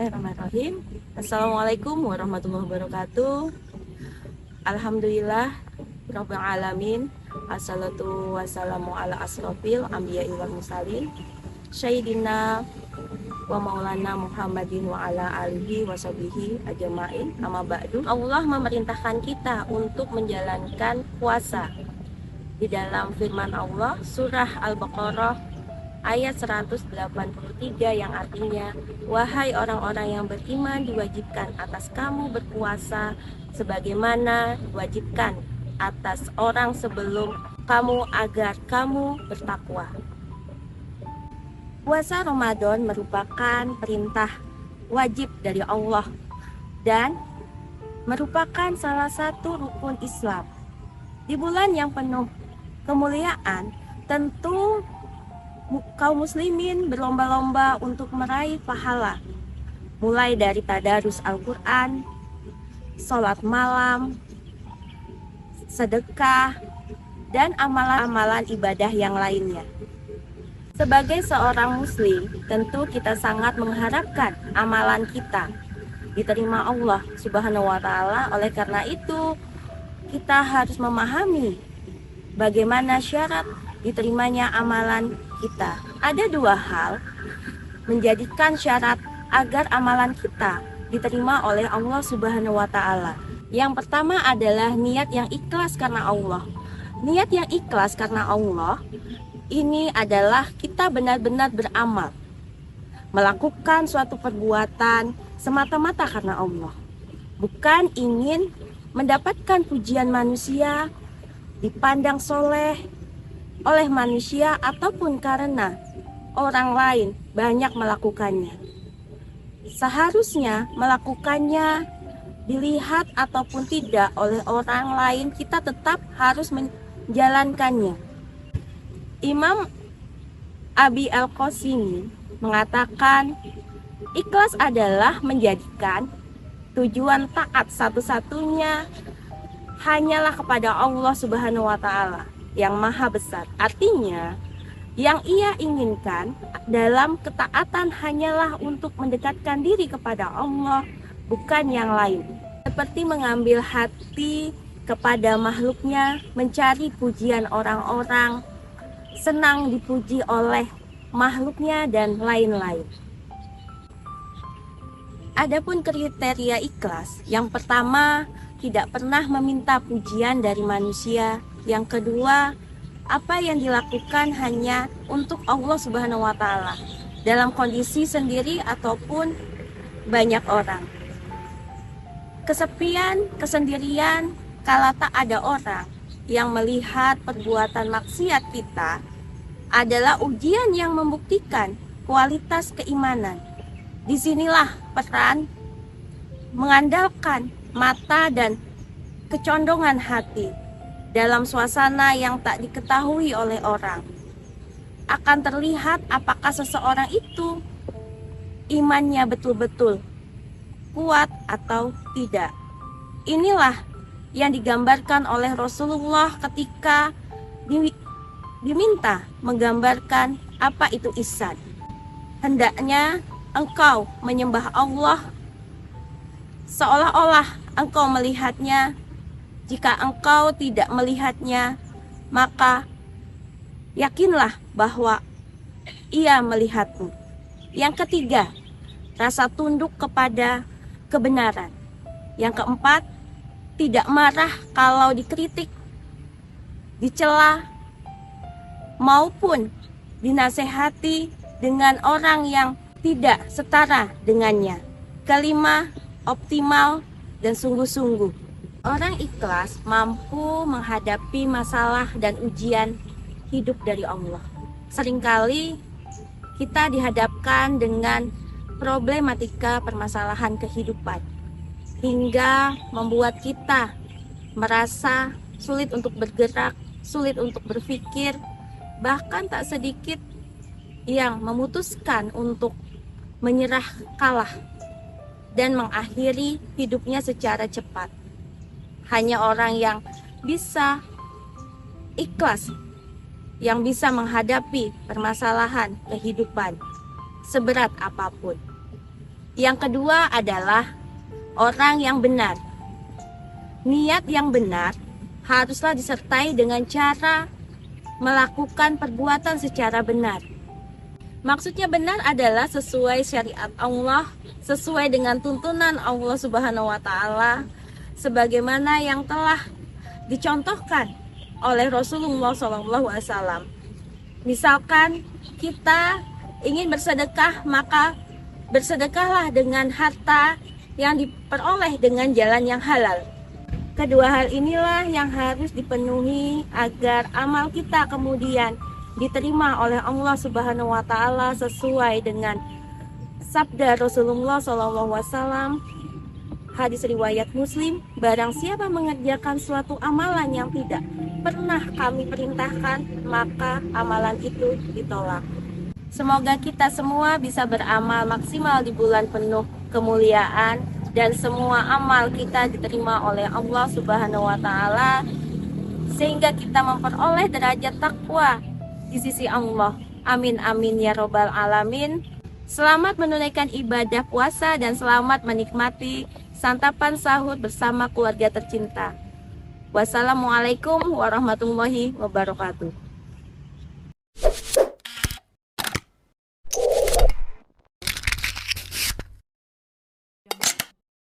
Bismillahirrahmanirrahim. Assalamualaikum warahmatullahi wabarakatuh. Alhamdulillah Rabbil alamin. Assalatu wassalamu ala asrofil anbiya'i wal mursalin Sayyidina wa maulana Muhammadin wa ala alihi wa sahbihi ajma'in. Amma ba'du. Allah memerintahkan kita untuk menjalankan puasa. Di dalam firman Allah surah Al-Baqarah ayat 183 yang artinya, wahai orang-orang yang beriman, diwajibkan atas kamu berpuasa sebagaimana diwajibkan atas orang sebelum kamu agar kamu bertakwa. Puasa Ramadan merupakan perintah wajib dari Allah dan merupakan salah satu rukun Islam. Di bulan yang penuh kemuliaan, tentu kaum muslimin berlomba-lomba untuk meraih pahala, mulai dari tadarus Al-Quran, sholat malam, sedekah, dan amalan-amalan ibadah yang lainnya. Sebagai seorang muslim, tentu kita sangat mengharapkan amalan kita diterima Allah Subhanahu wa Ta'ala. Oleh karena itu, kita harus memahami bagaimana syarat diterimanya amalan kita. Ada dua hal menjadikan syarat agar amalan kita diterima oleh Allah Subhanahu wa Ta'ala. Yang pertama adalah niat yang ikhlas karena Allah. Niat yang ikhlas karena Allah ini adalah kita benar-benar beramal, melakukan suatu perbuatan semata-mata karena Allah, bukan ingin mendapatkan pujian manusia, dipandang soleh oleh manusia, ataupun karena orang lain banyak melakukannya. Seharusnya melakukannya dilihat ataupun tidak oleh orang lain, kita tetap harus menjalankannya. Imam Abi Al-Qasimi mengatakan, ikhlas adalah menjadikan tujuan taat satu-satunya hanyalah kepada Allah Subhanahu wa Ta'ala yang maha besar. Artinya, yang ia inginkan dalam ketaatan hanyalah untuk mendekatkan diri kepada Allah, bukan yang lain. Seperti mengambil hati kepada makhluknya, mencari pujian orang-orang, senang dipuji oleh makhluknya, dan lain-lain. Adapun kriteria ikhlas, yang pertama, tidak pernah meminta pujian dari manusia. Yang kedua, apa yang dilakukan hanya untuk Allah Subhanahu wa Ta'ala, dalam kondisi sendiri ataupun banyak orang. Kesepian, kesendirian, kala tak ada orang yang melihat perbuatan maksiat kita adalah ujian yang membuktikan kualitas keimanan. Disinilah peran mengandalkan mata dan kecondongan hati dalam suasana yang tak diketahui oleh orang. Akan terlihat apakah seseorang itu imannya betul-betul kuat atau tidak. Inilah yang digambarkan oleh Rasulullah ketika diminta menggambarkan apa itu ihsan. Hendaknya engkau menyembah Allah seolah-olah engkau melihatnya. Jika engkau tidak melihatnya, maka yakinlah bahwa ia melihatmu. Yang ketiga, rasa tunduk kepada kebenaran. Yang keempat, tidak marah kalau dikritik, dicela, maupun dinasehati dengan orang yang tidak setara dengannya. Kelima, optimal dan sungguh-sungguh. Orang ikhlas mampu menghadapi masalah dan ujian hidup dari Allah. Seringkali kita dihadapkan dengan problematika permasalahan kehidupan, hingga membuat kita merasa sulit untuk bergerak, sulit untuk berpikir, bahkan tak sedikit yang memutuskan untuk menyerah kalah dan mengakhiri hidupnya secara cepat. Hanya orang yang bisa ikhlas, yang bisa menghadapi permasalahan kehidupan seberat apapun. Yang kedua adalah orang yang benar. Niat yang benar haruslah disertai dengan cara melakukan perbuatan secara benar. Maksudnya benar adalah sesuai syariat Allah, sesuai dengan tuntunan Allah Subhanahu wa taala, sebagaimana yang telah dicontohkan oleh Rasulullah SAW. Misalkan kita ingin bersedekah, maka bersedekahlah dengan harta yang diperoleh dengan jalan yang halal. Kedua hal inilah yang harus dipenuhi agar amal kita kemudian diterima oleh Allah Subhanahu wa taala sesuai dengan sabda Rasulullah SAW. Hadis riwayat Muslim, barang siapa mengerjakan suatu amalan yang tidak pernah kami perintahkan, maka amalan itu ditolak. Semoga kita semua bisa beramal maksimal di bulan penuh kemuliaan dan semua amal kita diterima oleh Allah Subhanahu wa taala sehingga kita memperoleh derajat takwa di sisi Allah. Amin amin ya robbal alamin. Selamat menunaikan ibadah puasa dan selamat menikmati santapan sahur bersama keluarga tercinta. Wassalamualaikum warahmatullahi wabarakatuh.